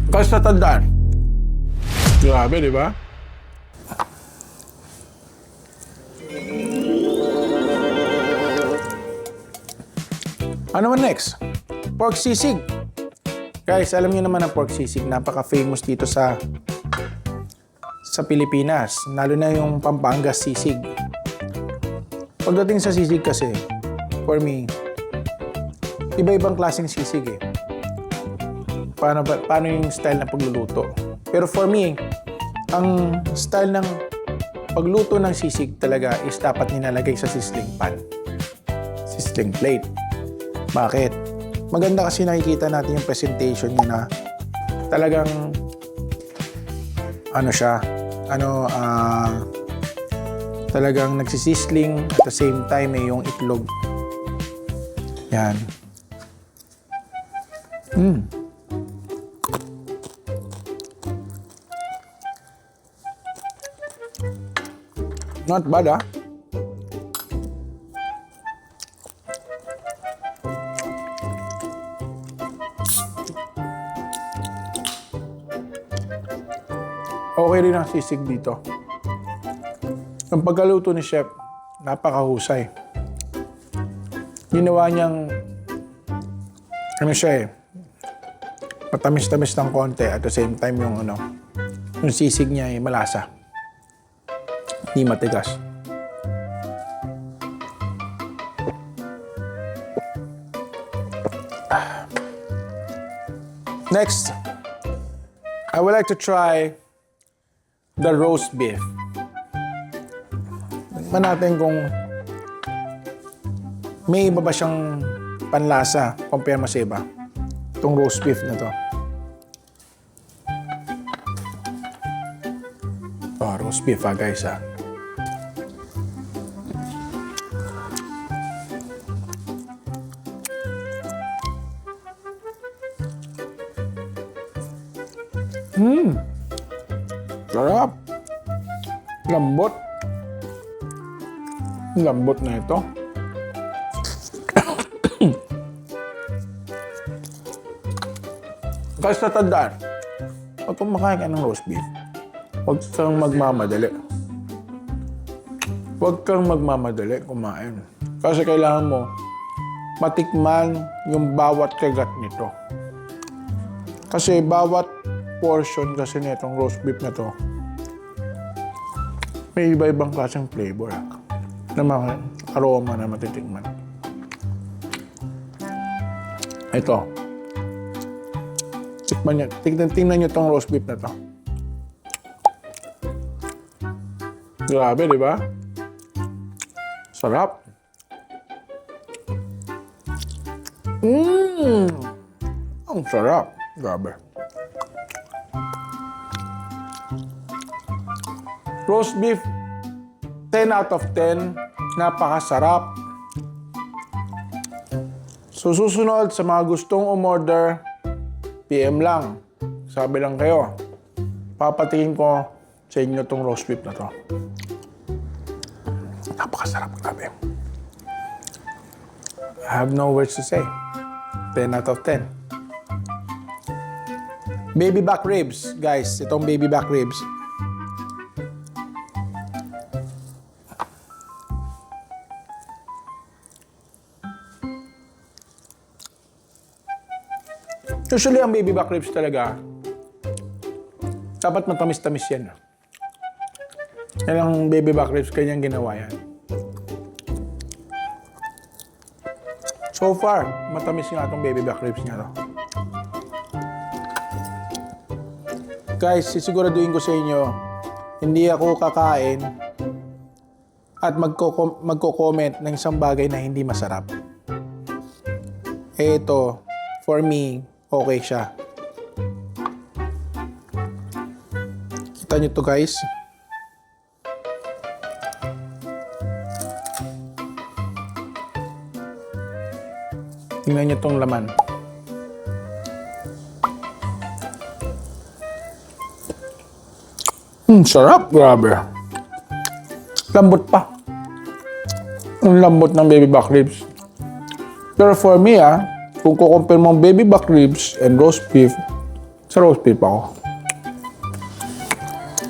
Kasi sa tandaan. Grabe, di ba? Ano man next? Pork sisig. Guys, alam niyo naman ang pork sisig. Napaka-famous dito sa Pilipinas. Lalo na yung Pampanga sisig. Pagdating sa sisig kasi, for me, iba-ibang klaseng sisig eh. Paano yung style ng pagluluto. Pero for me, ang style ng pagluto ng sisig talaga is dapat nilalagay sa sizzling pan. Sizzling plate. Bakit? Maganda kasi nakikita natin yung presentation niya na talagang talagang nagsisisling at the same time yung itlog. Yan. Not bad, ah. Okay rin ang sisig dito. Ang pagkaluto ni Chef, napakahusay. Ginawa niyang, matamis-tamis ng konti at the same time yung sisig niya ay malasa. Hindi matigas. Next, I would like to try the roast beef. Tingnan natin kung may iba ba siyang panlasa compare mo sa iba. Itong roast beef na to. Oh, roast beef guys Sarap. Lambot. Lambot na ito. Kasi tatandaan, pag kumakain ka ng roast beef, huwag kang magmamadali. Huwag kang magmamadali kumain. Kasi kailangan mo matikman yung bawat kagat nito. Kasi bawat portion kasi nitong roast beef na to, may iba-ibang klaseng flavor na mga aroma na matitikman. Ito. Tikman niyo. Tingnan niyo tong roast beef na to. Grabe, di ba? Sarap. Ang sarap. Grabe. Roast beef, 10 out of 10. Napakasarap. So, susunod sa mga gustong umorder, PM lang. Sabi lang kayo. Papatingin ko sa inyo tong roast beef na to. Napakasarap, grabe. I have no words to say. 10 out of 10. Baby back ribs, guys. Itong baby back ribs. Usually, ang baby back ribs talaga, dapat matamis-tamis yan. Yan ang baby back ribs, kanyang ginawa yan. So far, matamis nga itong baby back ribs niya. Guys, sisiguraduhin ko sa inyo, hindi ako kakain at magko-comment ng isang bagay na hindi masarap. Ito, for me, okay siya. Kita nyo to guys. Tingnan nyo tong laman. Sarap, grabe. Lambot pa. Ang lambot ng baby back ribs. Pero for me, kung kukumpare mo ang baby back ribs and roast beef, sa roast beef ako.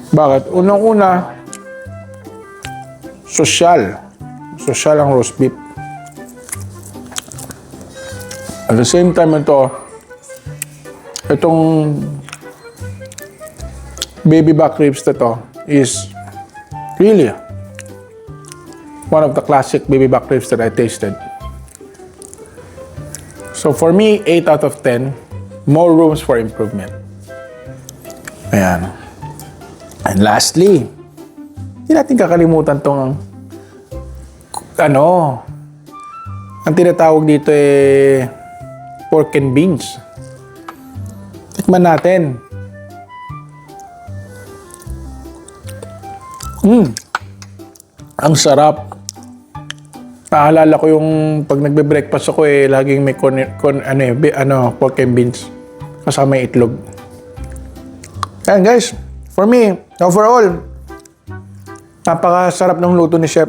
Bakit? Unang-una, sosyal. Sosyal ang roast beef. At the same time itong baby back ribs na to is really one of the classic baby back ribs that I tasted. So for me, 8 out of 10, more rooms for improvement. Ayan. And lastly, hindi natin kakalimutan tong ang tinatawag dito pork and beans. Tikman natin. Ang sarap. Naalala ko yung pag nagbe-breakfast ako laging may pork and beans kasama yung itlog. Ayan guys, for me, overall, napakasarap ng luto ni Chef.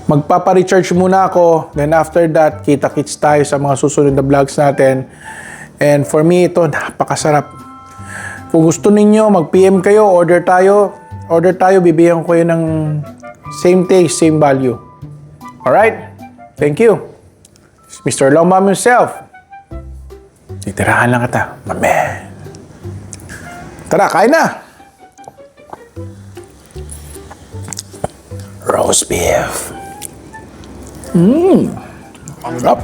Magpapa-recharge muna ako, then after that, kita-kits tayo sa mga susunod na vlogs natin. And for me, ito, napakasarap. Kung gusto ninyo, mag-PM kayo, order tayo, bibigyan ko kayo ng same taste, same value. Alright? Thank you. It's Mr. Longbam himself. Titirahan lang kita, my man. Tara, kain na! Roast beef. Sarap.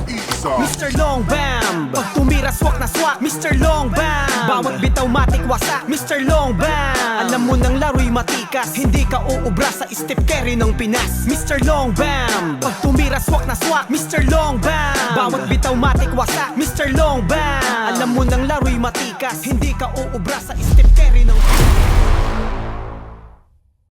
Mr. Longbam, pag tumira swak na swak, Mr. Longbam, bawat bitaw matik wasak, Mr. Longbam, alam mo nang laro'y matikas, hindi ka uubra sa step carry ng Pinas. Mr. Longbam, pag tumira swak na swak, Mr. Longbam, bawat bitaw matik wasak, Mr. Longbam, alam mo nang laro'y matikas, hindi ka uubra sa step carry